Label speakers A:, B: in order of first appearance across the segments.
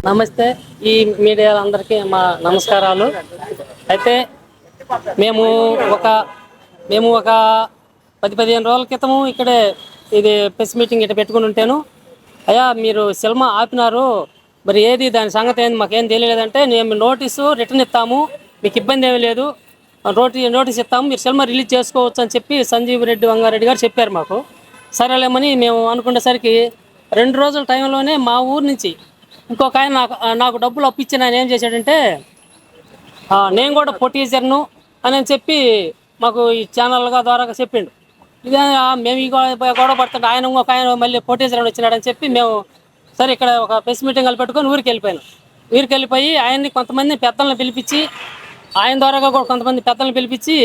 A: నమస్తే. ఈ మీడియా అందరికీ మా నమస్కారాలు. అయితే మేము ఒక మేము ఒక 10-15 రోజుల క్రితము ఇక్కడే ఇది ప్రెస్ మీటింగ్ ఇట్లా పెట్టుకుని ఉంటాను. అయ్యా మీరు సినిమా ఆపినారు, మరి ఏది దాని సంగతి ఏంది మాకేం తెలియలేదంటే, మేము నోటీసు రిటర్న్ ఇస్తాము, మీకు ఇబ్బంది ఏమీ లేదు, నోటీస్ ఇస్తాము, మీరు సినిమా రిలీజ్ చేసుకోవచ్చు అని చెప్పి సంజీవ్ రెడ్డి వంగారెడ్డి గారు చెప్పారు మాకు. సరేలేమని మేము అనుకునేసరికి 2 రోజుల టైంలోనే మా ఊరు నుంచి ఇంకొక ఆయన నాకు డబ్బులు అప్పించిన ఆయన ఏం చేశాడంటే, నేను కూడా పొటీజర్ను అని చెప్పి మాకు ఈ ఛానల్గా ద్వారా చెప్పిండు. ఇదే మేము ఈ గొడవ పడుతుంటే ఆయన ఇంకొక ఆయన మళ్ళీ పొటీజర్ వచ్చినాడని చెప్పి మేము సరే ఇక్కడ ఒక ప్రెస్ మీటింగ్ పెట్టుకొని ఊరికి వెళ్ళిపోయాను. ఊరికి వెళ్ళిపోయి ఆయన్ని కొంతమంది పెద్దలను పిలిపించి, ఆయన ద్వారాగా కూడా కొంతమంది పెద్దలను పిలిపించి,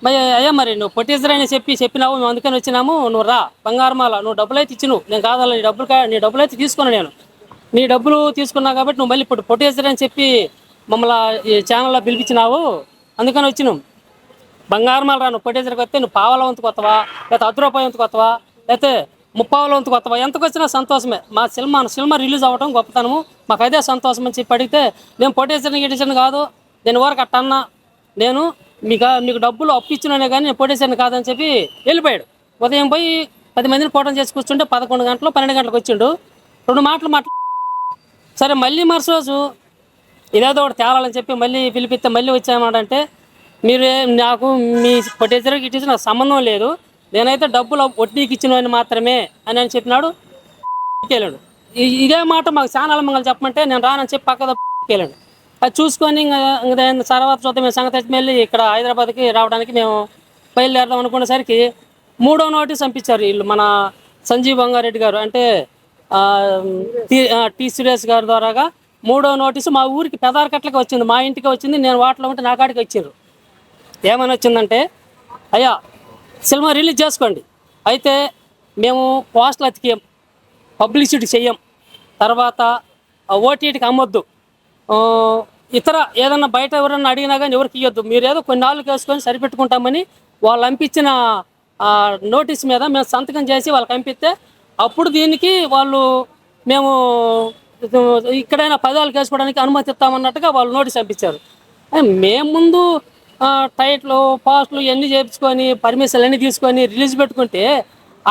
A: మరి అయ్యా మరి నువ్వు పొటీజర్ అని చెప్పినావు, మేము అందుకని వచ్చినాము, నువ్వు రా బంగారమాల, నువ్వు డబ్బులు అయితే ఇచ్చి, నువ్వు నేను కాదాల నీ డబ్బులు అయితే తీసుకున్నాను, నేను నీ డబ్బులు తీసుకున్నావు కాబట్టి నువ్వు మళ్ళీ ఇప్పుడు పొట్టేసరి అని చెప్పి మమ్మల్ని ఈ ఛానల్లో పిలిపించినావు, అందుకని వచ్చినాం. బంగారమాల రా, నువ్వు పొట్టేసరికి వస్తే నువ్వు పావల వంతుకు వస్తావా, లేకపోతే 10 రూపాయల వంతుకు వస్తావా, లేకపోతే 30 వంతుకు వస్తావా, ఎంతకు వచ్చినా సంతోషమే. మా సినిమా రిలీజ్ అవ్వడం గొప్పతనము, మాకు అదే సంతోషం అని చెప్పి అడిగితే, నేను పొట్టేసరిని కాదు, నేను ఊరకు అట్టన్నా, నేను మీకు డబ్బులు అప్పించినానే కానీ నేను పొట్టేసరిని కాదని చెప్పి వెళ్ళిపోయాడు. ఉదయం పోయి 10 మందిని కూటం చేసి కూర్చుంటే 11 గంటలు 12 గంటలకు వచ్చిండు. 2 మాటలు సరే మళ్ళీ మరుసరోజు ఇదేదో ఒకటి తేలాలని చెప్పి మళ్ళీ పిలిపిస్తే మళ్ళీ వచ్చామంటే, మీరు నాకు మీ పొట్టేసరికి ఇచ్చేసి నాకు సంబంధం లేదు, నేనైతే డబ్బులు వడ్డీకి ఇచ్చినవని మాత్రమే అని చెప్పినాడు. వెళ్ళాడు. ఇదే మాట మాకు చాలా మంగళ చెప్పమంటే నేను రానని చెప్పి పక్కన వెళ్ళాడు. అది చూసుకొని ఇంకా తర్వాత చూద్దాం మేము సంగతి మళ్ళీ ఇక్కడ హైదరాబాద్కి రావడానికి మేము బయలుదేరదాం అనుకునేసరికి 3వ నోటీస్ పంపించారు వీళ్ళు, మన సంజీవ్ వంగారెడ్డి గారు అంటే టీ సురేష్ గారి ద్వారాగా 3వ నోటీసు మా ఊరికి పెదారకట్లకి వచ్చింది, మా ఇంటికి వచ్చింది. నేను వాటిలో ఉంటే నా కాడికి వచ్చారు. ఏమని వచ్చిందంటే, అయ్యా సినిమా రిలీజ్ చేసుకోండి, అయితే మేము పోస్టులు అతికేయం, పబ్లిసిటీ చెయ్యం, తర్వాత ఓటీటీకి అమ్మొద్దు, ఇతర ఏదన్నా బయట ఎవరన్నా అడిగినా కానీ ఎవరికి ఇవ్వద్దు, మీరు ఏదో కొన్ని నాలుగు వేసుకొని సరిపెట్టుకుంటామని వాళ్ళు పంపించిన నోటీస్ మీద మేము సంతకం చేసి వాళ్ళకి పంపిస్తే, అప్పుడు దీనికి వాళ్ళు మేము ఇక్కడైనా పదాలు వేసుకోవడానికి అనుమతి ఇస్తామన్నట్టుగా వాళ్ళు నోటీస్ పంపించారు. మేము ముందు టైట్లు పోస్టులు ఇవన్నీ చేయించుకొని పర్మిషన్లు అన్నీ తీసుకొని రిలీజ్ పెట్టుకుంటే,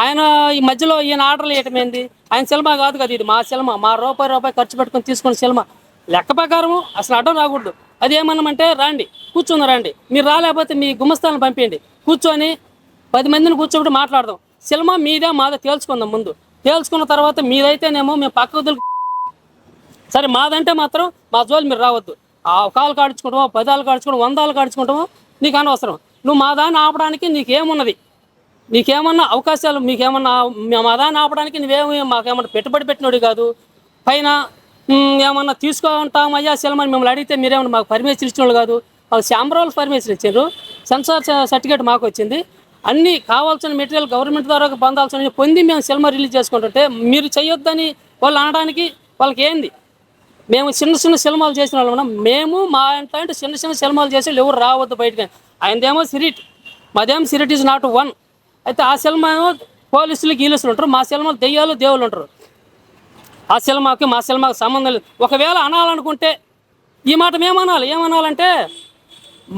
A: ఆయన ఈ మధ్యలో ఈయన ఆర్డర్లు వేయటమేంది? ఆయన సినిమా కాదు కదా, ఇది మా సినిమా, మా రూపాయి ఖర్చు పెట్టుకొని తీసుకున్న సినిమా, లెక్క ప్రకారము అసలు అడ్డం రాకూడదు. అది ఏమన్నామంటే, రండి కూర్చుంది, రండి, మీరు రాలేకపోతే మీ గుమస్తాలను పంపించండి, కూర్చొని 10 మందిని కూర్చోబెట్టి మాట్లాడదాం, సినిమా మీదే మాదే తేల్చుకుందాం, ముందు తేల్చుకున్న తర్వాత మీదైతేనేమో మేము పక్క వదులు, సరే మాదంటే మాత్రం మా జోలు మీరు రావద్దు, ఆ కాలు కాడ్చుకుంటామో 10 కాడ్చుకుంటామో 100 కాడ్చుకుంటామో నీకు అనవసరం, నువ్వు మా దాన్ని ఆపడానికి నీకేమున్నది, నీకేమన్నా అవకాశాలు, మీకేమన్నా మా దాన్ని ఆపడానికి నువ్వేమి మాకేమన్నా పెట్టుబడి పెట్టినోడు కాదు, పైన ఏమన్నా తీసుకుంటామయ్యా సినిమాని మిమ్మల్ని అడిగితే మీరేమన్నా మాకు పర్మిషన్ ఇచ్చిన వాళ్ళు కాదు, మాకు శాంబరాలు పర్మిషన్ ఇచ్చారు, సెన్సార్ సర్టిఫికేట్ మాకు వచ్చింది, అన్నీ కావాల్సిన మెటీరియల్ గవర్నమెంట్ ద్వారా పొందాల్సిన పొంది మేము సినిమా రిలీజ్ చేసుకుంటుంటే మీరు చేయొద్దని వాళ్ళు అనడానికి వాళ్ళకి ఏంది? మేము చిన్న సినిమాలు చేసిన వాళ్ళం, మేము మా అంటే చిన్న సినిమాలు చేసి ఎవరు రావద్దు బయటకి. ఆయనదేమో సిరిట్, మాదేమో సిరిట్ ఈజ్ నాట్ వన్. అయితే ఆ సినిమా ఏమో పోలీసులు గీలుసులు ఉంటారు, మా సినిమాలు దెయ్యాలు దేవుళ్ళు ఉంటారు. ఆ సినిమాకి మా సినిమాకి సంబంధం లేదు. ఒకవేళ అనాలనుకుంటే ఈ మాట ఏమనాలంటే,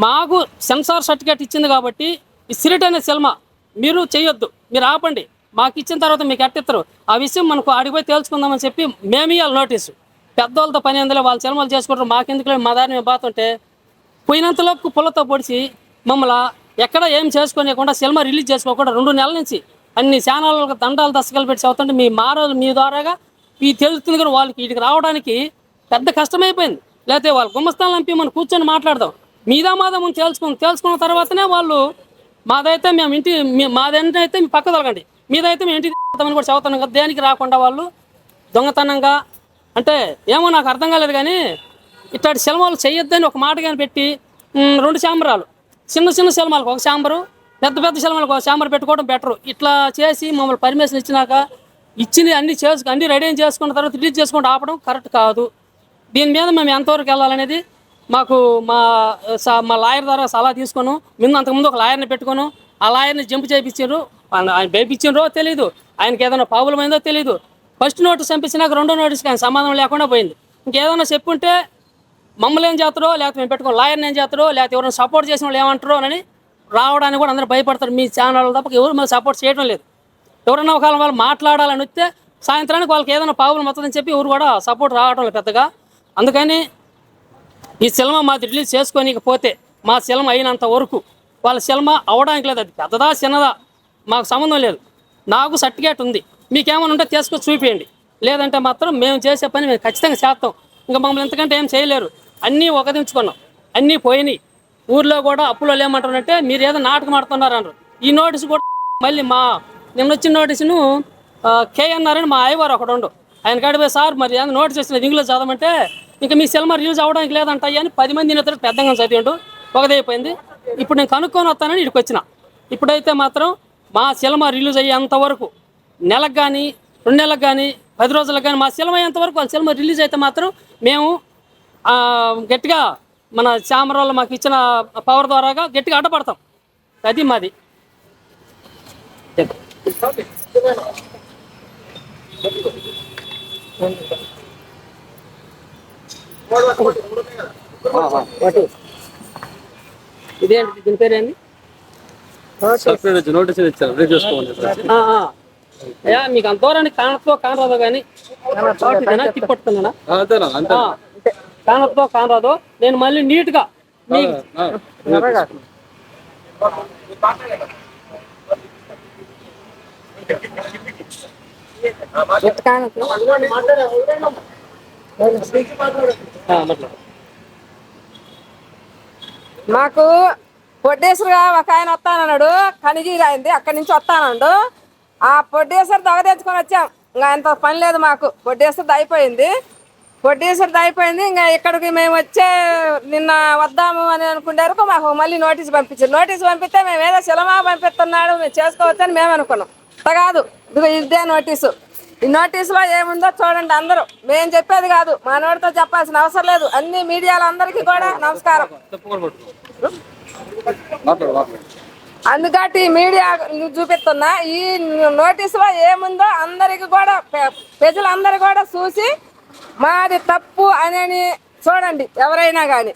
A: మాకు సెన్సార్ సర్టిఫికేట్ ఇచ్చింది కాబట్టి ఈ సిరిట్ అనే సినిమా మీరు చేయొద్దు, మీరు ఆపండి, మాకు ఇచ్చిన తర్వాత మీకు ఎట్టిస్తారు, ఆ విషయం మనకు ఆడిపోయి తేల్చుకుందామని చెప్పి మేము ఇవ్వాలి నోటీసు. పెద్దవాళ్ళతో పని ఎందులో, వాళ్ళ సినిమాలు చేసుకుంటారు, మాకెందుకు మా దారిని మేము బాతుంటే పోయినంతలోకి పుల్లతో పొడిచి మమ్మల్ని ఎక్కడ ఏం చేసుకోనియకుండా సినిమా రిలీజ్ చేసుకోకుండా 2 నెలల నుంచి అన్ని ఛానళ్ళకు దండాలు దశకలు పెట్టి చదువుతుంటే మీ ద్వారాగా ఈ తెలుస్తుంది కానీ వాళ్ళకి వీటికి రావడానికి పెద్ద కష్టమైపోయింది. లేకపోతే వాళ్ళ గుమ్మస్థానం నంపి మనం కూర్చొని మాట్లాడదాం, మాదా మనం తెలుసుకున్న తర్వాతనే వాళ్ళు మాదైతే మేము మాదేంటైతే మీ పక్క తొలగండి, మీదైతే మేము ఇంటికి కూడా చదువుతున్నాం కదా, దేనికి రాకుండా వాళ్ళు దొంగతనంగా అంటే ఏమో నాకు అర్థం కాలేదు. కానీ ఇట్లాంటి సినిమాలు చేయొద్దని ఒక మాట కానీ పెట్టి 2 ఛాంబరాలు, చిన్న సినిమాలకు ఒక ఛాంబరు, పెద్ద సినిమాలకు ఒక ఛాంబర్ పెట్టుకోవడం బెటరు. ఇట్లా చేసి మమ్మల్ని పర్మిషన్ ఇచ్చినాక అన్నీ రెడీ చేసుకున్న తర్వాత రిలీజ్ చేసుకుంటూ ఆపడం కరెక్ట్ కాదు. దీని మీద మేము ఎంతవరకు వెళ్ళాలనేది మాకు మా లాయర్ ద్వారా సలహా తీసుకున్నాం. అంతకుముందు ఒక లాయర్ని పెట్టుకున్నాం, ఆ లాయర్ని జంప్ చేయించారు, ఆయన బేపించారో తెలీదు, ఆయనకి ఏదైనా ప్రాబ్లం అయిందో తెలీదు. ఫస్ట్ నోటీస్ పంపించినాక 2వ నోటీస్కి ఆయన సమాధానం లేకుండా పోయింది. ఇంకేదైనా చెప్పుంటే మమ్మల్ని ఏం చేస్తారో, లేకపోతే మేము పెట్టుకుని లాయర్ని ఏం చేస్తారో, లేకపోతే ఎవరైనా సపోర్ట్ చేసిన వాళ్ళు ఏమంటారో అని రావడానికి కూడా అందరూ భయపడతారు. మీ ఛానల్ తప్ప ఎవరు మేము సపోర్ట్ చేయడం లేదు. ఎవరైనా ఒకవేళ వాళ్ళు మాట్లాడాలని వస్తే సాయంత్రానికి వాళ్ళకి ఏదైనా ప్రాబ్లం వస్తుందని చెప్పి ఎవరు కూడా సపోర్ట్ రావడం లేదు పెద్దగా. అందుకని ఈ సినిమా మాది రిలీజ్ చేసుకోనికపోతే మా సినిమా అయినంత వరకు వాళ్ళ సినిమా అవడానికి లేదు. అది పెద్దదా చిన్నదా మాకు సంబంధం లేదు. నాకు సర్టిఫికేట్ ఉంది, మీకేమైనా ఉంటే తీసుకొని చూపించండి. లేదంటే మాత్రం మేము చేసే పని మేము ఖచ్చితంగా చేస్తాం. ఇంకా మమ్మల్ని ఎంతకంటే ఏం చేయలేరు. అన్నీ ఒకదించుకున్నాం, అన్నీ పోయినాయి. ఊర్లో కూడా అప్పులో ఏమంటారంటే మీరు ఏదో నాటకం ఆడుతున్నారు అన్నారు. ఈ నోటీసు కూడా మళ్ళీ మా నిన్న వచ్చిన నోటీసును కేఎన్ఆర్ అని మా అయ్యవారు ఒకడు ఉండు, ఆయన కాడిపోయి సార్ మరి ఏదో నోటీస్ వచ్చినది ఇంగ్లీష్ చదవమంటే ఇంకా మీ సినిమా రిలీజ్ అవ్వడానికి లేదంట అని 10 మంది ఇతరులు పెద్దగా చదివిండు. ఒకదైపోయింది. ఇప్పుడు నేను కనుక్కొని వస్తానని ఇక్కడికి వచ్చిన. ఇప్పుడైతే మాత్రం మా సినిమా రిలీజ్ అయ్యేంత వరకు నెలకు కానీ 2 నెలలకు కానీ 10 రోజులకు కానీ మా సినిమా అయ్యేంత వరకు వాళ్ళ సినిమా రిలీజ్ అయితే మాత్రం మేము గట్టిగా మన ఛాంబర్ వాళ్ళు మాకు ఇచ్చిన పవర్ ద్వారాగా గట్టిగా అడ్డపడతాం. అది మాది. ఇదేంటి దీని పేరేంది? అయ్యా మీకు అంత దూరానికి కానతో కానరాదో కానీ తిప్పడుతున్నా కానతో కానరాదో నేను మళ్ళీ నీట్గా మీకు
B: మాకు పొడ్డేసరుగా ఒక ఆయన వస్తానన్నాడు, కనిగిరి అయింది, అక్కడి నుంచి వస్తానండు. ఆ పొడ్డేసరు దొగ తెచ్చుకొని వచ్చాం. ఇంకా అంత పని లేదు మాకు. పొడ్డేసరిది అయిపోయింది. ఇంకా ఇక్కడికి మేము వచ్చే నిన్న వద్దాము అని అనుకునేందుకు మాకు మళ్ళీ నోటీస్ పంపించారు. నోటీస్ పంపిస్తే మేము ఏదో సినిమా పంపిస్తున్నాడు మేము చేసుకోవచ్చని మేము అనుకున్నాం. అట్లా కాదు, ఇదే నోటీసు. ఈ నోటీసులో ఏముందో చూడండి అందరూ. మేము చెప్పేది కాదు, మా నోటితో చెప్పాల్సిన అవసరం లేదు. అన్ని మీడియాలో అందరికీ కూడా నమస్కారం. అందుకటి మీడియా చూపిస్తున్నా. ఈ నోటీసులో ఏముందో అందరికి కూడా ప్రజలందరూ కూడా చూసి మాది తప్పు అని చూడండి ఎవరైనా కానీ.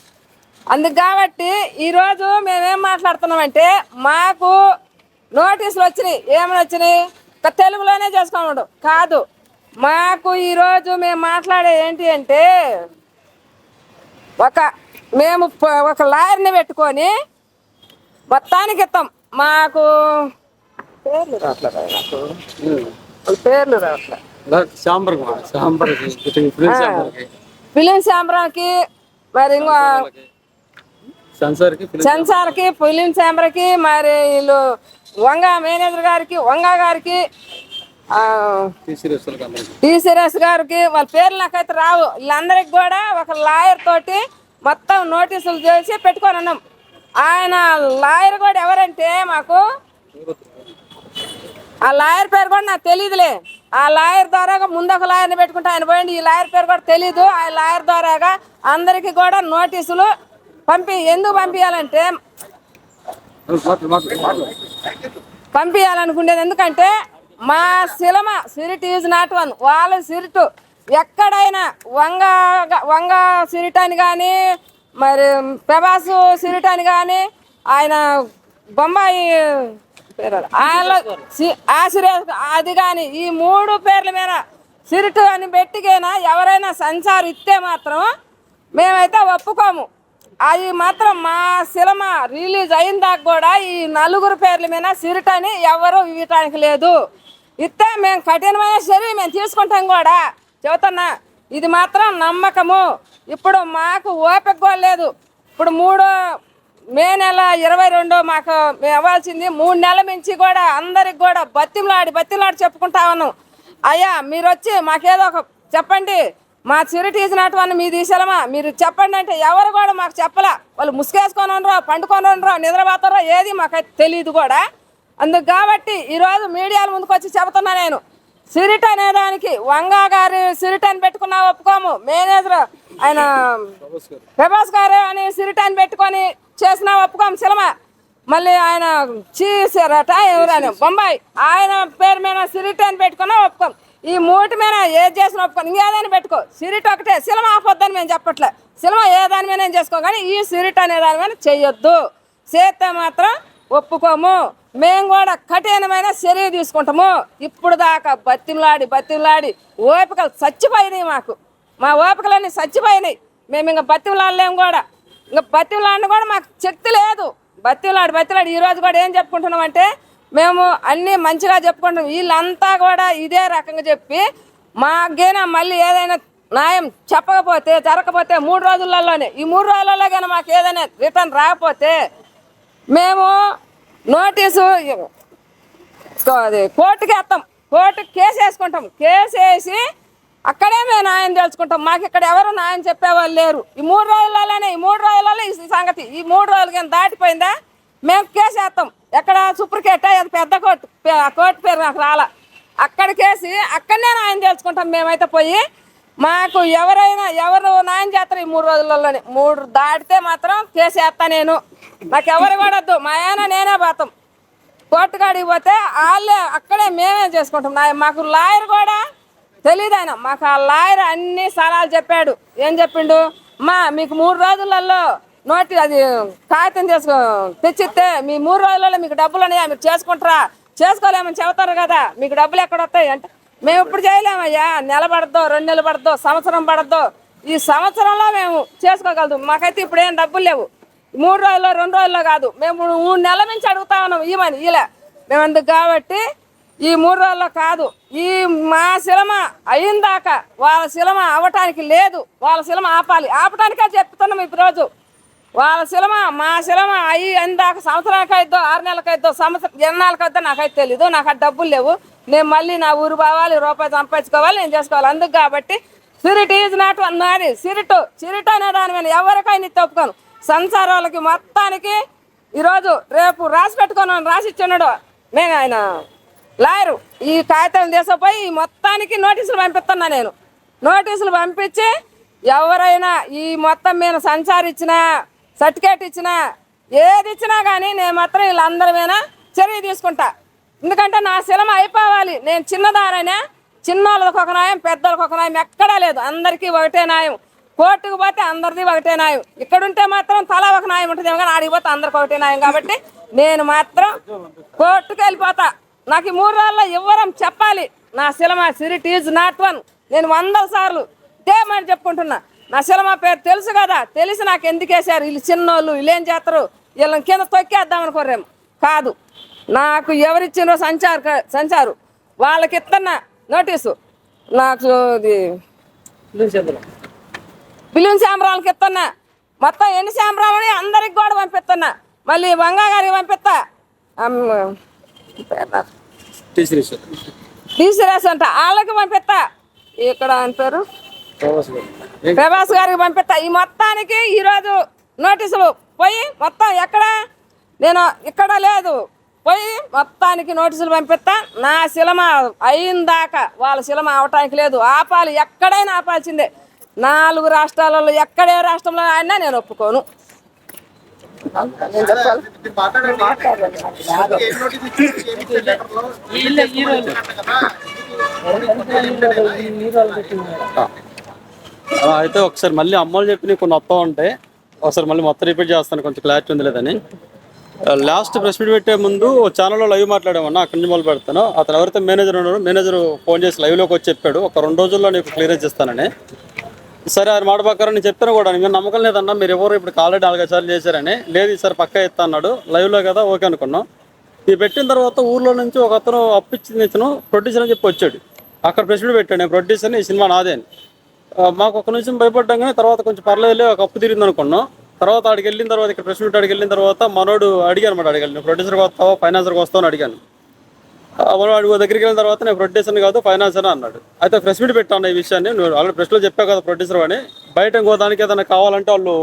B: అందుకు కాబట్టి ఈరోజు మేమేం మాట్లాడుతున్నామంటే మాకు నోటీసులు వచ్చినాయి. ఏమని వచ్చినాయి? తెలుగులోనే చేసుకోవడం కాదు. మాకు ఈరోజు మేము మాట్లాడే ఏంటి అంటే మేము ఒక లాయర్ని పెట్టుకొని మొత్తానికి ఇస్తాం. మాకు పేర్లు రావట్లేదు. ఫిలిం ఛాంబర్కి మరి ఇంకో సెన్సార్కి ఫిలిం ఛాంబర్కి మరి వీళ్ళు వంగా మేనేజర్ గారికి, వంగా గారికి, టీ సిరీస్ గారికి వాళ్ళ పేర్లు నాకైతే రావు. వీళ్ళందరికి కూడా ఒక లాయర్ తోటి మొత్తం నోటీసులు చేసి పెట్టుకొని ఉన్నాం. ఆయన లాయర్ కూడా ఎవరంటే మాకు ఆ లాయర్ పేరు కూడా నాకు తెలియదులే. ఆ లాయర్ ద్వారాగా ముందు ఒక లాయర్ని పెట్టుకుంటే ఆయన పోయింది. ఈ లాయర్ పేరు కూడా తెలీదు. ఆ లాయర్ ద్వారాగా అందరికి కూడా నోటీసులు ఎందుకు పంపించాలంటే పంపించాలనుకునేది ఎందుకంటే మా సినిమా సిరిట్ ఈజ్ నాట్ వన్. వాళ్ళ సిరిట్ ఎక్కడైనా వంగ సిరిట్ అని కానీ మరి ప్రభాస్ సిరిట్ అని కానీ ఆయన బొంబాయి అది కానీ ఈ 3 పేర్ల మీద సిరిట్ అని పెట్టికైనా ఎవరైనా సెన్సార్ ఇస్తే మాత్రం మేమైతే ఒప్పుకోము. అది మాత్రం మా సినిమా రిలీజ్ అయిన దాకా కూడా ఈ 4 పేర్ల మీద సిరిట్ అని ఎవరు ఇవ్వటానికి లేదు. ఇస్తే మేము కఠినమైన చర్య మేము తీసుకుంటాం కూడా చెబుతున్నా. ఇది మాత్రం నమ్మకము. ఇప్పుడు మాకు ఓపిక కూడా లేదు. ఇప్పుడు మే నెల 22 మాకు ఇవ్వాల్సింది 3 నెలల నుంచి కూడా అందరికి కూడా బతిమలాడి చెప్పుకుంటా ఉన్నాం. అయ్యా మీరు వచ్చి మాకేదో ఒక చెప్పండి, మా సిరిట్ ఈజ్ నాట్ వన్ మీది సినిమా మీరు చెప్పండి అంటే ఎవరు కూడా మాకు చెప్పలా. వాళ్ళు ముసుగేసుకొని ఉండరో, పండుకొని ఉండరో, నిద్రపోతారో ఏది మాకైతే తెలియదు కూడా. అందుకు కాబట్టి ఈరోజు మీడియాల ముందుకు వచ్చి చెబుతున్నా నేను. సిరిట్ అనేదానికి వంగా గారి సిరిట్ అని పెట్టుకున్నా ఒప్పుకోము. మేనేజర్ ఆయన ప్రభాస్ గారు అని సిరిట్ అని పెట్టుకొని చేసినా ఒప్పుకోము సినిమా. మళ్ళీ ఆయన చీసారట ఎవరైనా బొంబాయి ఆయన పేరు మీద సిరిట్ అని పెట్టుకున్నా ఒప్పుకోము. ఈ మూటి మీద ఏది చేసిన ఒప్పుకొని ఇంకేదైనా పెట్టుకో, సిరిట్ ఒకటే. సినిమా ఆపొద్దని మేము చెప్పట్లే, సినిమా ఏ దాని మీద చేసుకో, కానీ ఈ సిరిట్ అనే దాని మీద చెయ్యొద్దు. చేస్తే మాత్రం ఒప్పుకోము. మేము కూడా కఠినమైన చర్య తీసుకుంటాము. ఇప్పుడు దాకా బతిమలాడి ఓపికలు చచ్చిపోయినాయి. మా ఓపికలన్నీ చచ్చిపోయినాయి. మేము ఇంకా బతిమలాడలేము కూడా. ఇంకా బతిమలాడిన కూడా మాకు శక్తి లేదు. బతిమలాడి ఈరోజు కూడా ఏం చెప్పుకుంటున్నామంటే మేము అన్నీ మంచిగా చెప్పుకుంటాం. వీళ్ళంతా కూడా ఇదే రకంగా చెప్పి మాకేనా మళ్ళీ ఏదైనా న్యాయం చెప్పకపోతే జరగకపోతే 3 రోజులలోనే, ఈ 3 రోజులలో కానీ మాకు ఏదైనా రిటర్న్ రాకపోతే మేము నోటీసు కోర్టుకి వేస్తాం. కోర్టుకి కేసు వేసుకుంటాం. కేసు వేసి అక్కడే మేము న్యాయం తెలుసుకుంటాం. మాకు ఇక్కడ ఎవరు న్యాయం చెప్పేవాళ్ళు లేరు. ఈ 3 రోజులలోనే, ఈ 3 రోజులలో ఈ సంగతి, ఈ 3 రోజులు కానీ దాటిపోయిందా మేము కేసు వేస్తాం. ఎక్కడ సుప్రీంకోర్టు, అది పెద్ద కోర్టు పేరు నాకు రాలా, అక్కడ కేసి అక్కడనే న్యాయం తెలుసుకుంటాం. మేమైతే పోయి మాకు ఎవరు న్యాయం చేస్తారు ఈ 3 రోజులలోనే. 3 దాటితే మాత్రం కేసు వేస్తా నేను. నాకు ఎవరు కూడా వద్దు, మా ఆయన నేనే పోతాం. కోర్టు కాడికి పోతే వాళ్ళే అక్కడే మేమే చేసుకుంటాం. మాకు లాయర్ కూడా తెలియదు. ఆయన మాకు ఆ లాయర్ అన్ని సలహాలు చెప్పాడు. ఏం చెప్పిండు, మీకు 3 రోజులలో అది కాగితం తెచ్చిస్తే మీ 3 రోజులలో మీకు డబ్బులు ఉన్నాయా, మీరు చేసుకుంటారా, చేసుకోలేమని చెబుతారు కదా, మీకు డబ్బులు ఎక్కడ వస్తాయి అంటే మేము ఇప్పుడు చేయలేమయ్యా. నెల పడద్దో, 2 నెలలు పడద్దో, సంవత్సరం పడద్దో, ఈ సంవత్సరంలో మేము చేసుకోగలదు. మాకైతే ఇప్పుడు ఏం డబ్బులు లేవు. 3 రోజుల్లో 2 రోజుల్లో కాదు, మేము 3 నెలల నుంచి అడుగుతా ఉన్నాం ఇవ్వమని. ఇలా మేము అందుకు కాబట్టి ఈ 3 రోజుల్లో కాదు, ఈ మా సినిమా అయిందాక వాళ్ళ సినిమా అవ్వటానికి లేదు. వాళ్ళ సినిమా ఆపటానికే చెప్తున్నాం ఈరోజు. వాళ్ళ సినిమా మా సినిమా అందాక సంవత్సరానికి అయిద్దో, 6 నెలలకు అయిద్దో, సంవత్సరం ఎన్నాళ్ళకి అయిద్దో నాకైతే తెలీదు. నాకు ఆ డబ్బులు లేవు. నేను మళ్ళీ నా ఊరు పోవాలి, రూపాయి సంపాదించుకోవాలి, నేను చేసుకోవాలి. అందుకు కాబట్టి సిరిట్ ఈజ్ నాట్ వన్ నాది. సిరిట్ అనే దాని మీద ఎవరికైనా ఒప్పుకోను. సంసారాలకి మొత్తానికి ఈరోజు రేపు రాసి పెట్టుకున్నాను, రాసి ఇచ్చున్నాడు నేను, ఆయన లాయరు. ఈ కాగితం తీసుకుపోయి మొత్తానికి నోటీసులు పంపిస్తున్నా నేను. నోటీసులు పంపించి ఎవరైనా ఈ మొత్తం మీద సంచారం ఇచ్చినా, సర్టిఫికేట్ ఇచ్చినా, ఏది ఇచ్చినా కానీ నేను మాత్రం వీళ్ళందరి మీద చర్య తీసుకుంటా. ఎందుకంటే నా సినిమా అయిపోవాలి. నేను చిన్నదానైనా, చిన్నోళ్ళకి ఒక న్యాయం, పెద్దోళ్ళకి ఒక న్యాయం ఎక్కడా లేదు. అందరికీ ఒకటే న్యాయం. కోర్టుకు పోతే అందరిది ఒకటే న్యాయం. ఇక్కడుంటే మాత్రం తలా ఒక న్యాయం ఉంటుంది, కానీ ఆడికి పోతే అందరికి ఒకటే న్యాయం. కాబట్టి నేను మాత్రం కోర్టుకు వెళ్ళిపోతా. నాకు ఈ 3 రోజుల్లో ఇవ్వరం చెప్పాలి. నా సినిమా సిరిట్ ఈజ్ నాట్ వన్. నేను 100 సార్లు ఇదే మాట చెప్పుకుంటున్నా. నా సినిమా పేరు తెలుసు కదా, తెలిసి నాకు ఎందుకు వేసారు వీళ్ళు చిన్నోళ్ళు, వీళ్ళు ఏం చేస్తారు, వీళ్ళని కింద తొక్కేద్దాం అనుకోరేమో కాదు. నాకు ఎవరిచ్చినో సంచారు వాళ్ళకి ఇస్తున్నా నోటీసు. నాకు బిల్లుని శామరాలకి ఇస్తున్నా. మొత్తం ఎన్ని శామరాలని అందరికి కూడా పంపిస్తున్నా. మళ్ళీ వంగా గారికి పంపిస్తా. టీసీఎస్ అంట వాళ్ళకి పంపిస్తా. ఇక్కడ ఆయన పేరు ప్రభాస్ గారికి పంపిస్తా. ఈ మొత్తానికి ఈరోజు నోటీసులు పోయి మొత్తం ఎక్కడ నేను ఇక్కడ లేదు, పోయి మొత్తానికి నోటీసులు పంపిస్తా. నా సినిమా అయిందాకా వాళ్ళ సినిమా అవటానికి లేదు. ఆపాలి, ఎక్కడైనా ఆపాల్సిందే. 4 రాష్ట్రాలలో ఎక్కడే రాష్ట్రంలో అయినా నేను ఒప్పుకోను.
C: అయితే ఒకసారి మళ్ళీ అమ్మలు చెప్పి కొన్ని వస్తా ఉంటే ఒకసారి మళ్ళీ మొత్తం రిపీట్ చేస్తాను, కొంచెం క్లారిటీ ఉంది లేదని. లాస్ట్ ప్రెస్ మీట్ పెట్టే ముందు ఛానల్లో లైవ్ మాట్లాడామన్నా, అక్కడి నుంచి మొదలు పెడతాను. అతను ఎవరైతే మేనేజర్ ఉన్నాడో మేనేజర్ ఫోన్ చేసి లైవ్లోకి వచ్చి చెప్పాడు, ఒక 2 రోజుల్లో నీకు క్లియరెన్స్ ఇస్తానని. సరే ఆయన మాట ప్రకారం నేను చెప్తాను కూడా, మీరు నమ్మకం లేదన్నా, మీరు ఎవరు ఇప్పుడు ఆల్రెడీ 4-5 సార్లు చేశారని. లేదు ఈసారి పక్కా ఇస్తా అన్నాడు. లైవ్లో కదా ఓకే అనుకున్నాం. ఇది పెట్టిన తర్వాత ఊర్లో నుంచి ఒక అతను అప్పిచ్చింది ఇతను ప్రొడ్యూసర్ అని చెప్పి వచ్చాడు. అక్కడ ప్రెస్ మీట్ పెట్టాడు, నేను ప్రొడ్యూసర్ని, ఈ సినిమా నాదే అని. మాకు ఒక నిమిషం భయపడ్డాం, కానీ తర్వాత కొంచెం పర్లేదులే, ఒక అప్పు తిరిగింది అనుకున్నాం. తర్వాత ఆడికి వెళ్ళిన తర్వాత, ఇక్కడ ప్రెస్ మీట్ ఆడికి వెళ్ళిన తర్వాత మనోడు అడిగాను అనమాట, అడిగాను ప్రొడ్యూసర్కి వస్తావా ఫైనాన్సర్కి వస్తావు అని అడిగాను. మనోడు దగ్గరికి వెళ్ళిన తర్వాత నేను ప్రొడ్యూసర్ని కాదు ఫైనాన్సర్ అన్నాడు. అయితే ప్రెస్ మీట్ పెట్టాను ఈ విషయాన్ని, నువ్వు ఆల్రెడీ ప్రెస్లో చెప్పావు కదా ప్రొడ్యూసర్ అని. బయట ఇంకో దానికి ఏదైనా కావాలంటే వాళ్ళు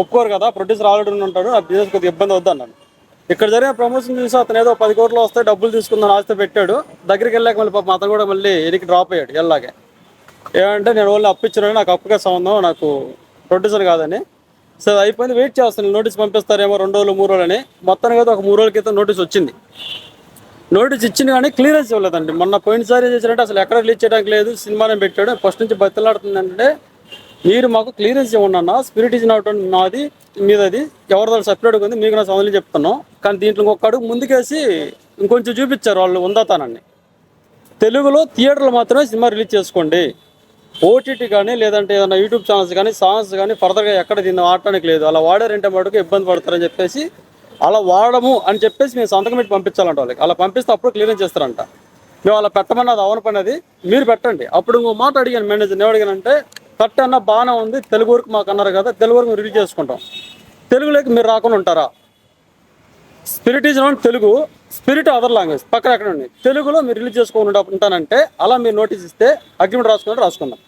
C: ఒప్పుకోరు కదా, ప్రొడ్యూసర్ ఆల్రెడీ ఉంటాడు, ఆ బిజినెస్ కొద్దిగా ఇబ్బంది అవుద్ది అన్నాను. ఇక్కడ జరిగిన ప్రమోషన్ చూసి అతను ఏదో 10 కోట్లు వస్తాయి డబ్బులు తీసుకుందని ఆస్తి పెట్టాడు. దగ్గరికి వెళ్ళాక మళ్ళీ పాపం అతను కూడా మళ్ళీ ఎనికి డ్రాప్ అయ్యాడు. వెళ్ళాగే ఏమంటే నేను ఓన్లీ అప్పు ఇచ్చినాను, నాకు అప్పుగా సంబంధం, నాకు ప్రొడ్యూసర్ కాదని. సరే అయిపోయింది, వెయిట్ చేస్తాను, నోటీస్ పంపిస్తారేమో 2 రోజులు 3 రోజులు అని. మొత్తానికి అయితే ఒక 3 రోజుల క్రితం నోటీస్ వచ్చింది. నోటీస్ ఇచ్చింది కానీ క్లియరెన్స్ ఇవ్వలేదండి. మొన్న పోయినసారి చేశారంటే అసలు ఎక్కడ రిలీజ్ చేయడానికి లేదు, సినిమానే పెట్టాడు. ఫస్ట్ నుంచి బతిలాడుతుందంటే మీరు మాకు క్లియరెన్స్ ఇవ్వండి అన్న, స్పిరిట్ ఇచ్చిన నాది మీదది ఎవరిదో సపరేట్గా ఉంది, మీకు నా సౌందర్యం చెప్తున్నాం. కానీ దీంట్లో ఇంకొక అడుగు ముందుకేసి ఇంకొంచెం చూపించారు వాళ్ళు ఉందాతానని. తెలుగులో థియేటర్లు మాత్రమే సినిమా రిలీజ్ చేసుకోండి, ఓటీటీ కానీ లేదంటే ఏదైనా యూట్యూబ్ ఛానల్స్ కానీ సాంగ్స్ కానీ ఫర్దర్గా ఎక్కడ దీన్ని ఆడటానికి లేదు. అలా వాడారంటే మటుకు ఇబ్బంది పడతారని చెప్పేసి అలా వాడము అని చెప్పేసి మేము సంతకం పెట్టి పంపించాలంట వాళ్ళకి. అలా పంపిస్తే అప్పుడు క్లియరెన్స్ చేస్తారంట. మేము అలా పెట్టమన్నది అవన పనేది, మీరు పెట్టండి. అప్పుడు ఇంకో మాట అడిగాను మేనేజర్, నేను అడిగానంటే పెట్టన్నా బాగానే ఉంది, తెలుగు వరకు మాకు అన్నారు కదా, తెలుగు వరకు మేము రిలీజ్ చేసుకుంటాం, తెలుగులోకి మీరు రాకుండా ఉంటారా? Spirit is not Telugu, spirit other language పక్కన ఎక్కడ ఉంది, తెలుగులో మీరు రిలీజ్ చేసుకోకుండా ఉంటానంటే అలా మీరు నోటీస్ ఇస్తే అగ్రిమెంట్ రాసుకుందాం,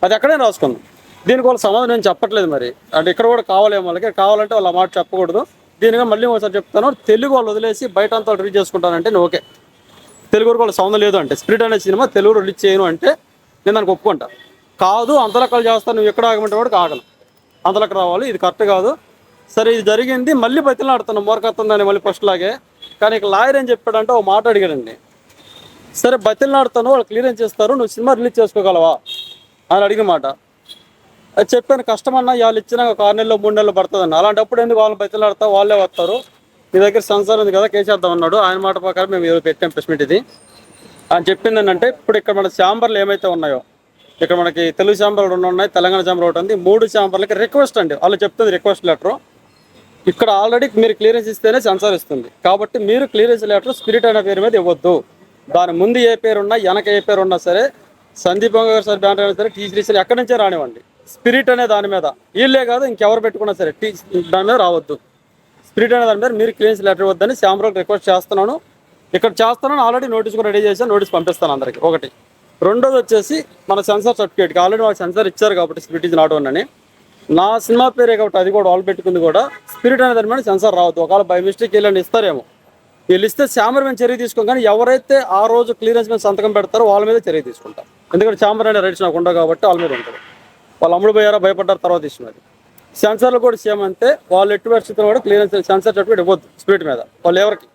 C: అది ఎక్కడైనా రాసుకుందాం. దీనికి వాళ్ళ సమాధానం నేను చెప్పట్లేదు మరి, అంటే ఇక్కడ కూడా కావాలేమో వాళ్ళకి, కావాలంటే వాళ్ళ మాట చెప్పకూడదు. దీనిగా మళ్ళీ ఒకసారి చెప్తాను, తెలుగు వాళ్ళు వదిలేసి బయట అంతా రిలీజ్ చేసుకుంటానంటే నేను ఓకే. తెలుగు వరకు వాళ్ళ సౌందర్యం లేదు అంటే, స్పిరిట్ అనే సినిమా తెలుగు రిలీజ్ చేయను అంటే నేను దానికి ఒప్పుకుంటా. కాదు అంతలక్కలు చేస్తాను, నువ్వు ఎక్కడ ఆగమంటే కూడా ఆగను, అంతలక్క రావాలి, ఇది కరెక్ట్ కాదు. సరే ఇది జరిగింది, మళ్ళీ బతిలాడుతున్నాను మోరకత్తుందని మళ్ళీ ఫస్ట్ లాగే. కానీ ఇక లాయర్ ఏం చెప్పాడంటే ఒక మాట అడిగాడండి, సరే బతిలాడుతాను వాళ్ళు క్లియరెన్స్ చేస్తారు, నువ్వు సినిమా రిలీజ్ చేసుకోగలవా అని అడిగిన మాట. అది చెప్పాను, కష్టమన్నా వాళ్ళు ఇచ్చినా ఒక 6 నెలలు 3 నెలలు పడుతుందన్న. అలాంటప్పుడు ఎందుకు వాళ్ళని బతిలాడతా, వాళ్ళే వస్తారు, మీ దగ్గర సెన్సార్ ఉంది కదా కేసేద్దాం అన్నాడు. ఆయన మాట ప్రకారం మేము ఏదో పెట్టాం ప్రెస్ మీట్. ఇది ఆయన చెప్పింది ఏంటంటే, ఇప్పుడు ఇక్కడ మన ఛాంబర్లు ఏమైతే ఉన్నాయో, ఇక్కడ మనకి తెలుగు ఛాంబర్లు 2 ఉన్నాయి, తెలంగాణ ఛాంబర్ ఒకటి ఉంది, 3 ఛాంబర్లకి రిక్వెస్ట్ అండి, వాళ్ళు చెప్తుంది రిక్వెస్ట్ లెటరు. ఇక్కడ ఆల్రెడీ మీరు క్లియరెన్స్ ఇస్తేనే సెన్సార్ ఇస్తుంది, కాబట్టి మీరు క్లియరెన్స్ లెటర్ స్పిరిట్ అనే పేరు మీద ఇవ్వద్దు. దాని ముందు ఏ పేరు ఉన్నా వెనక ఏ పేరు ఉన్నా సరే, సందీప్ గారు సార్ బ్యానర్ అయినా సరే, టీసీ ఎక్కడి నుంచే రానివ్వండి, స్పిరిట్ అనే దాని మీద వీళ్ళే కాదు ఇంకెవరు పెట్టుకున్నా సరే దాని మీద రావద్దు. స్పిరిట్ అనే దాని మీద మీరు క్లియరెన్స్ లెటర్ ఇవ్వద్దని శ్యామరావుకి రిక్వెస్ట్ చేస్తున్నాను. ఇక్కడ చేస్తున్నాను, ఆల్రెడీ నోటీస్ కూడా రెడీ చేశాను, నోటీస్ పంపిస్తాను అందరికి. ఒకటి. రెండోది వచ్చేసి మన సెన్సార్ సర్టిఫికేట్కి ఆల్రెడీ వాళ్ళకి సెన్సార్ ఇచ్చారు కాబట్టి స్పిరిట్ ఇస్ నాట్ వన్ అని, నా సినిమా పేరే కాబట్టి అది కూడా వాళ్ళు పెట్టుకుంది కూడా స్పిరిట్ అనే దాని మీద సెన్సార్ రావద్దు. ఒకవేళ బై మిస్టేక్ వీళ్ళని ఇస్తారేమో, వీళ్ళు ఇస్తే ఛాంబర్ మీద చర్య తీసుకోం, కానీ ఎవరైతే ఆ రోజు క్లియరెన్స్ మీద సంతకం పెడతారో వాళ్ళ మీద చర్య తీసుకుంటాం. ఎందుకంటే ఛాంబర్ అనే రైట్స్ నాకు ఉండవు కాబట్టి వాళ్ళ మీద ఉంటుంది. వాళ్ళు అమ్ముడు పోయారా భయపడ్డారు తర్వాత ఇచ్చినది. సెన్సార్లు కూడా సేమ్ అంతే, వాళ్ళు ఎట్టి పరిస్థితుల్లో కూడా క్లియరెన్స్ సెన్సార్ సర్టిఫికేట్ ఇవ్వద్దు స్పిరిట్ మీద వాళ్ళు ఎవరికి.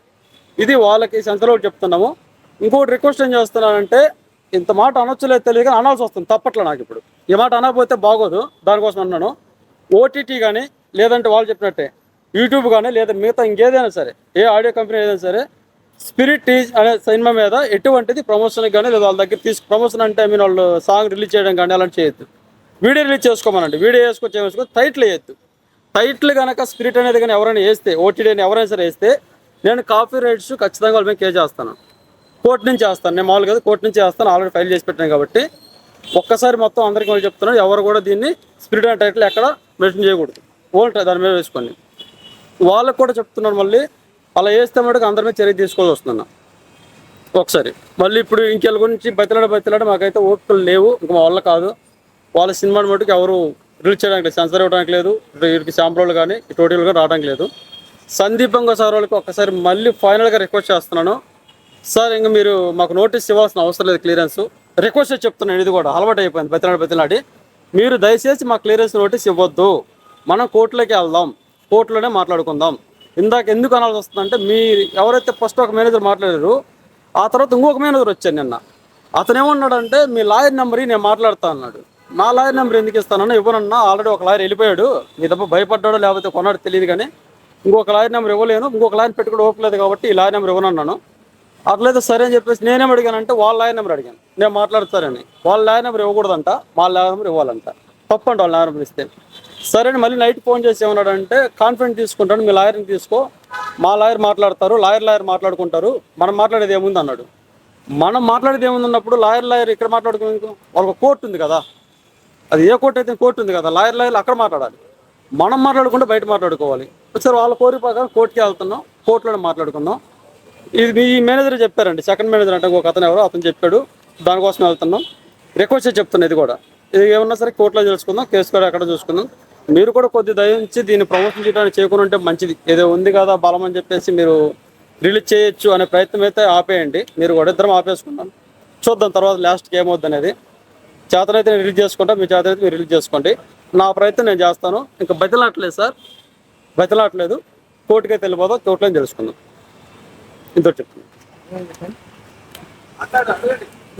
C: ఇది వాళ్ళకి సెన్సార్ కూడా చెప్తున్నాము. ఇంకోటి రిక్వెస్ట్ ఏం చేస్తున్నానంటే, ఇంత మాట అనొచ్చులేదు తెలియదు కానీ అనాల్సి వస్తుంది, తప్పట్లే నాకు. ఇప్పుడు ఈ మాట అనకపోతే బాగోదు, దానికోసం అన్నాను. ఓటీటీ కానీ లేదంటే వాళ్ళు చెప్పినట్టే యూట్యూబ్ కానీ లేదా మిగతా ఇంకేదైనా సరే, ఏ ఆడియో కంపెనీ ఏదైనా సరే, స్పిరిట్ ఈజ్ అనే సినిమా మీద ఎటువంటిది ప్రమోషన్కి కానీ లేదా వాళ్ళ దగ్గర ప్రమోషన్ అంటే ఐ మీన్ వాళ్ళు సాంగ్ రిలీజ్ చేయడం కానీ అలాంటి చేయొద్దు. వీడియో రిలీజ్ చేసుకోమనండి, వీడియో వేసుకోవచ్చు, టైటిల్ వేయద్దు. టైటిల్ కనుక స్పిరిట్ అనేది కానీ ఎవరైనా వేస్తే, ఓటీటీ అని ఎవరైనా సరే వేస్తే, నేను కాపీ రైట్స్ ఖచ్చితంగా వాళ్ళ మీద కేసు చేస్తాను, కోర్టు నుంచి వేస్తాను. నేను మామూలుగా కోర్టు నుంచి వేస్తాను, ఆల్రెడీ ఫైల్ చేసి పెట్టాను కాబట్టి ఒక్కసారి మొత్తం అందరికీ వాళ్ళు చెప్తున్నాను, ఎవరు కూడా దీన్ని స్పిరిట్ అనే టైటిల్ ఎక్కడ మెన్షన్ చేయకూడదు, ఓన్లీ దాని మీద వేసుకోండి. వాళ్ళకు కూడా చెప్తున్నాను, మళ్ళీ అలా వేస్తే మటుకు అందరి మీద చర్య తీసుకోవాల్సి వస్తున్నా ఒకసారి. మళ్ళీ ఇప్పుడు ఇంకెళ్ళ గురించి బతిలాడ మాకైతే ఓపికలు లేవు, ఇంకా మా వల్ల కాదు. వాళ్ళ సినిమాని మటుకు ఎవరు రిలీజ్ చేయడానికి లేదు, సెన్సార్ ఇవ్వడానికి లేదు, వీరికి శాంపుల్ కానీ టోటల్ కానీ రావడానికి లేదు. సందీపంగా సార్ వాళ్ళకి ఒక్కసారి మళ్ళీ ఫైనల్గా రిక్వెస్ట్ చేస్తున్నాను, సార్ ఇంకా మీరు మాకు నోటీస్ ఇవ్వాల్సిన అవసరం లేదు, క్లియరెన్స్ రిక్వెస్ట్ చెప్తున్నాను. ఇది కూడా అలవాటు అయిపోయింది బతిలాడి. మీరు దయచేసి మా క్లియరెన్స్ నోటీస్ ఇవ్వద్దు, మనం కోర్టులోకి వెళ్దాం, కోర్టులోనే మాట్లాడుకుందాం. ఇందాక ఎందుకు అనాల్సి వస్తుందంటే, మీ ఎవరైతే ఫస్ట్ ఒక మేనేజర్ మాట్లాడారు, ఆ తర్వాత ఇంకొక మేనేజర్ వచ్చాను నిన్న. అతను ఏమన్నాడంటే, మీ లాయర్ నెంబర్ నేను మాట్లాడుతా అన్నాడు. నా లాయర్ నెంబర్ ఎందుకు ఇస్తానన్నా, ఇవ్వనన్నా, ఆల్రెడీ ఒక లాయర్ వెళ్ళిపోయాడు, మీ తప్ప భయపడ్డాడో లేకపోతే కొన్నాడు తెలియదు, కానీ ఇంకొక లాయర్ నెంబర్ ఇవ్వలేను, ఇంకొక లాయర్ పెట్టుకోవడం ఓపలేదు కాబట్టి ఈ లాయర్ నెంబర్ ఇవ్వనన్నాను. అట్లయితే సరే అని చెప్పేసి నేనేం అడిగానంటే, వాళ్ళ లాయర్ నెంబర్ అడిగాను, నేను మాట్లాడతారని. వాళ్ళ లాయర్ నెంబర్ ఇవ్వకూడదంట, మా లాయర్ నెంబర్ ఇవ్వాలంట, తప్పండి వాళ్ళ లాయర్ నెంబర్ ఇస్తే. సరే అని మళ్ళీ నైట్ ఫోన్ చేసి ఏమన్నాడంటే, కాన్ఫిడెంట్ తీసుకుంటాను, మీ లాయర్ని తీసుకో, మా లాయర్ మాట్లాడతారు, లాయర్ మాట్లాడుకుంటారు, మనం మాట్లాడేది ఏముంది అన్నాడు. మనం మాట్లాడేది ఏముంది అన్నప్పుడు లాయర్ ఇక్కడ మాట్లాడుకునేందుకు, వాళ్ళకి కోర్టు ఉంది కదా, అది ఏ కోర్టు అయితే కోర్టు ఉంది కదా, లాయర్ అక్కడ మాట్లాడాలి, మనం మాట్లాడుకుంటే బయట మాట్లాడుకోవాలి. ఒకసారి వాళ్ళ కోరిక ప్రకారం కోర్టుకి వెళ్తున్నాం, కోర్టులోనే మాట్లాడుకుందాం. ఇది ఈ మేనేజర్ చెప్పారండి, సెకండ్ మేనేజర్ అంటే ఒక అతను ఎవరో అతను చెప్పాడు, దానికోసం వెళ్తున్నాం. రిక్వెస్ట్ చెప్తున్నా, ఇది కూడా ఇది ఏమన్నా సరే కోర్టులో తెలుసుకుందాం, కేసు కూడా ఎక్కడ చూసుకుందాం. మీరు కూడా కొద్ది దయించి దీన్ని ప్రమోషన్ చేయడానికి చేయకుండా ఉంటే మంచిది. ఏదో ఉంది కదా బలం అని చెప్పేసి మీరు రిలీజ్ చేయొచ్చు అనే ప్రయత్నం అయితే ఆపేయండి. మీరు కూడా ఇద్దరం ఆపేసుకున్నాం, చూద్దాం తర్వాత లాస్ట్కి ఏమవుద్ది అనేది. చేతనైతే నేను రిలీజ్ చేసుకుంటా, మీ చేతనైతే మీరు రిలీజ్ చేసుకోండి, నా ప్రయత్నం నేను చేస్తాను. ఇంకా బతిలాట్లేదు సార్, బతిలాట్లేదు, కోర్టుకైతే వెళ్ళిపోదాం, కోర్టులో తెలుసుకుందాం, ఇంత చెప్తున్నాను.
B: చెప్పండి